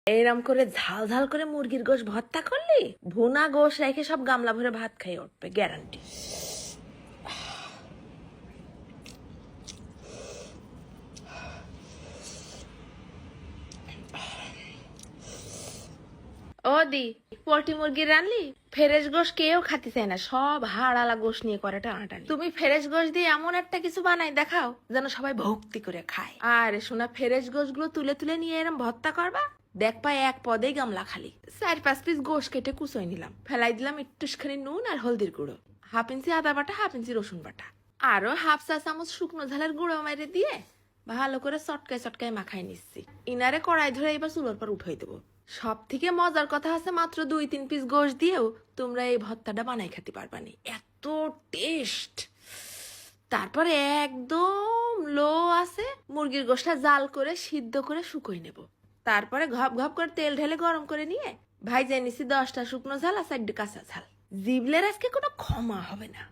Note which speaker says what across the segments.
Speaker 1: এরম করে ঝাল ঝাল করে মুরগির গোশ ভর্তা করলি ভুনা গোশ রেখে সব গামলা ভরে ভাত খাই উঠবে গ্যারান্টি। ও দি, পোল্ট্রি মুরগি রানলি? ফ্রেশ গোশ কেউ খাতে চায় না, সব হাড়ালা গোশ নিয়ে করে টানাটানি। তুমি ফ্রেশ গোশ দিয়ে এমন একটা কিছু বানাই দেখাও যেন সবাই ভক্তি করে খায়। আর শোনা, ফ্রেশ গোশ গুলো তুলে তুলে নিয়ে এরম ভর্তা করবা, দেখ পাই এক পদেই গামলা খালি। 4-5 পিস গোশ কেটে কুচোই নিলাম, ফেলাই দিলাম একটুখানি নুন আর হলদির গুঁড়ো, 1/2 ইঞ্চি আদা বাটা, 1/2 ইঞ্চি রসুন বাটা, আরো 1/2 চা চামচ শুকনো ঝালের গুঁড়ো মেরে দিয়ে ভালো করে চটকায় চটকায় মাখাই নিচ্ছি। ইনারে কড়াই ধরে এবার চুলোর পর উঠাই দেবো। সব থেকে মজার কথা আছে, মাত্র 2-3 পিস গোশ দিয়েও তোমরা এই ভর্তাটা বানাই খেতে পারবানি, এত টেস্ট। তারপরে একদম লো আছে মুরগির গোশটা জাল করে সিদ্ধ করে শুকোই নেব। তারপরে ঘপ ঘপ করে তেল ঢেলে গরম করে নিয়ে ভাইজে নিছি 10টা শুকনো ঝাল আর 4টে কাঁচা ঝাল। জিবলের আজকে কোনো ক্ষমা হবে না।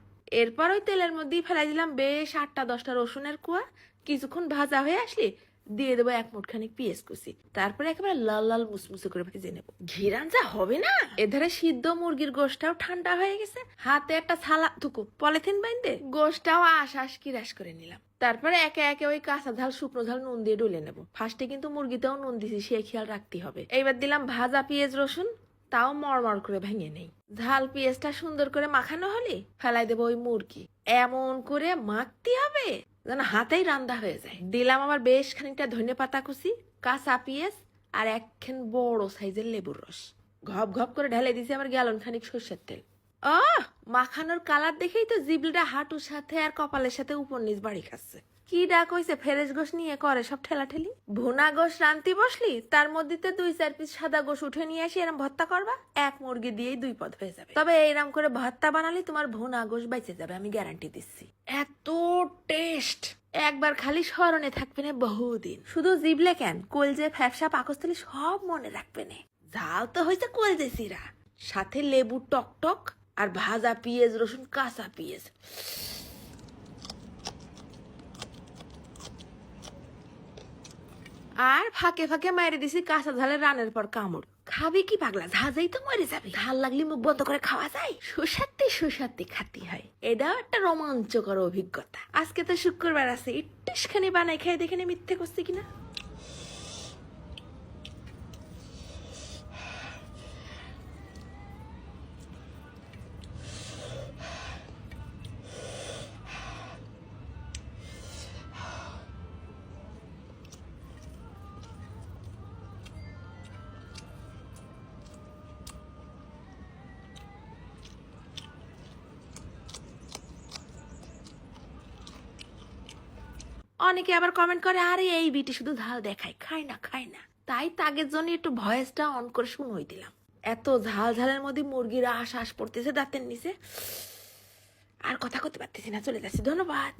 Speaker 1: এরপর ওই তেলের মধ্যেই ফেলাই দিলাম বেশ 8-10টা রসুনের কুয়া। কিছুক্ষণ ভাজা হয়ে আসলে দিয়ে দেবো 1 মুঠখানি পেঁয়াজ কুচি, তারপরে একেবারে লাল লাল মুসমুসে করে ভেজে নেবো। ঘিরান যা হবে না। এধারে সিদ্ধ মুরগির গোশটাও ঠান্ডা হয়ে গেছে, হাতে একটা থালা থুকু পলিথিন বাইন্দে গোশটাও আশ কিরাস করে নিলাম। তারপরে একে একে ওই কাঁচা ঝাল শুকনো ঝাল নুন দিয়ে ডলে নেবো। ফার্স্টে কিন্তু মুরগিতেও নুন দিছি, সে খেয়াল রাখতে হবে। এইবার দিলাম ভাজা পেঁয়াজ রসুন, তাও মড়মড় করে ভেঙে নেই। ঝাল পেঁয়াজটা সুন্দর করে মাখানো হলে ফেলাই দেবো ওই মুরগি, এমন করে মাখতে হবে যেন হাতেই রান্না হয়ে যায়। দিলাম আবার বেশ খানিকটা ধনেপাতা কুচি, কাঁচা পেঁয়াজ আর একখান বড় সাইজের লেবুর রস। ঘপ ঘপ করে ঢেলে দিছি আবার গ্যালন খানিক সর্ষের তেল। মাখানোর কালার দেখেই তো জিবলিটা হাঁটুর সাথে আর কপালের সাথে উপর নিচ বাড়ি খাচ্ছে। কি ডাক হইছে ফ্রেশ গোশ নিয়ে করে সব ঠেলাঠেলি। ভুনা গোশ রান্তি বসলি, তার মধ্যে 2-4 পিস সাদা গোশ উঠে নিয়ে আসি এরম ভর্তা করবা, এক মুরগি দিয়েই 2 পদ হয়ে যাবে। তবে এইরকম করে ভর্তা বানালে তোমার ভুনা গোশ বেঁচে যাবে, আমি গ্যারান্টি দিচ্ছি। এত টেস্ট একবার খালি স্মরণে থাকবে না বহুদিন। শুধু জিবলে কেন, কলজে ফ্যাপসা পাকস্থলী সব মনে রাখবে না। ঝাল তো হয়েছে কলজে সিরা, সাথে লেবু টক টক আর ভাজা পেঁয়াজ রসুন কাঁচা পেঁয়াজ। আর ফাঁকে ফাঁকে মারি দিছি কাঁচা ঝালের রানের পর কামড়। খাবি কি পাগলা, ঝাঁঝাই তো মরে যাবে। ঝাল লাগলে মুখ বন্ধ করে খাওয়া যায়, সুসাতে খাতি হয়। এটাও একটা রোমাঞ্চকর অভিজ্ঞতা। আজকে তো শুক্রবার আছে, একটুখানি বানাই খাই দেখে মিথ্যে করছি কিনা। অনেকে আবার কমেন্ট করে, আরে এই বিটি শুধু ঝাল দেখায়, খায় না। তাই তাগের জন্য একটু ভয়েসটা অন করে শুনোই দিলাম। এত ঝাল ঝালের মধ্যে মুরগির আশ পড়তেছে দাঁতের নিচে, আর কথা করতে পারতেছি না, চলে যাচ্ছি। ধন্যবাদ।